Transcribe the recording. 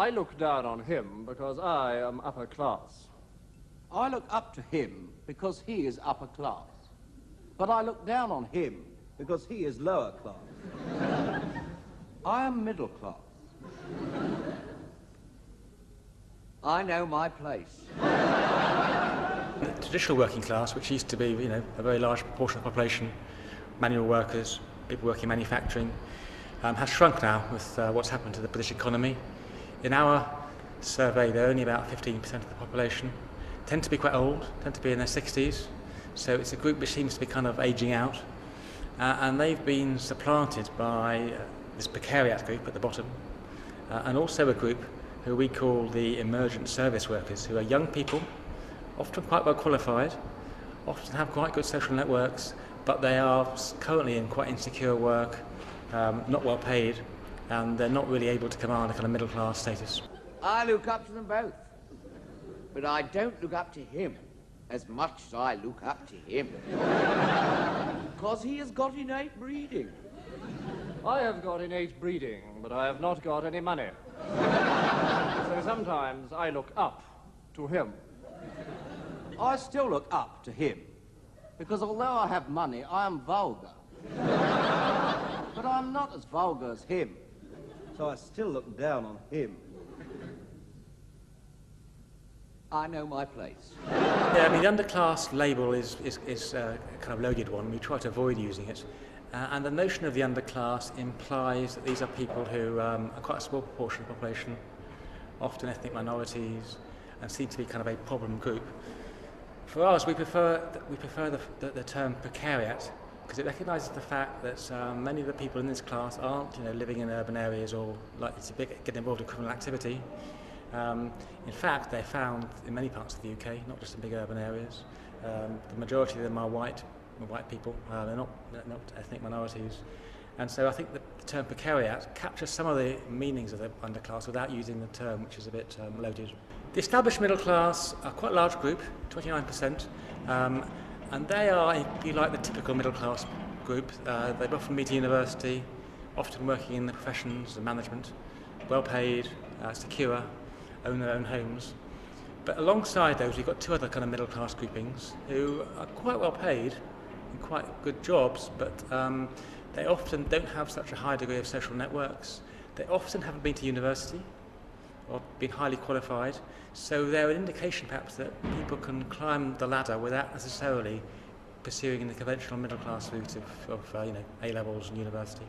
I look down on him because I am upper class. I look up to him because he is upper class. But I look down on him because he is lower class. I am middle class. I know my place. The traditional working class, which used to be, a very large proportion of the population, manual workers, people working in manufacturing, has shrunk now with what's happened to the British economy. In our survey, they're only about 15% of the population, tend to be quite old, tend to be in their 60s, so it's a group which seems to be kind of ageing out, and they've been supplanted by this precariat group at the bottom, and also a group who we call the emergent service workers, who are young people, often quite well qualified, often have quite good social networks, but they are currently in quite insecure work, not well paid, and they're not really able to command a kind of middle class status. I look up to them both, but I don't look up to him as much as I look up to him. Because he has got innate breeding. I have got innate breeding, but I have not got any money. So sometimes I look up to him. I still look up to him, because although I have money, I am vulgar. But I'm not as vulgar as him, so I still look down on him. I know my place. Yeah, the underclass label is a kind of loaded one. We try to avoid using it. And the notion of the underclass implies that these are people who are quite a small proportion of the population, often ethnic minorities, and seem to be kind of a problem group. For us, we prefer the term precariat, because it recognises the fact that many of the people in this class aren't living in urban areas or likely to get involved in criminal activity. In fact, they're found in many parts of the UK, not just in big urban areas. The majority of them are white people, they're not ethnic minorities. And so I think the term precariat captures some of the meanings of the underclass without using the term, which is a bit loaded. The established middle class are quite a large group, 29%, and they are, if you like, the typical middle class group. They often meet at university, often working in the professions of management, well paid, secure, own their own homes. But alongside those, we've got two other kind of middle class groupings who are quite well paid in quite good jobs, but they often don't have such a high degree of social networks. They often haven't been to university or been highly qualified, so they're an indication perhaps that people can climb the ladder without necessarily pursuing the conventional middle class route of A-levels and university.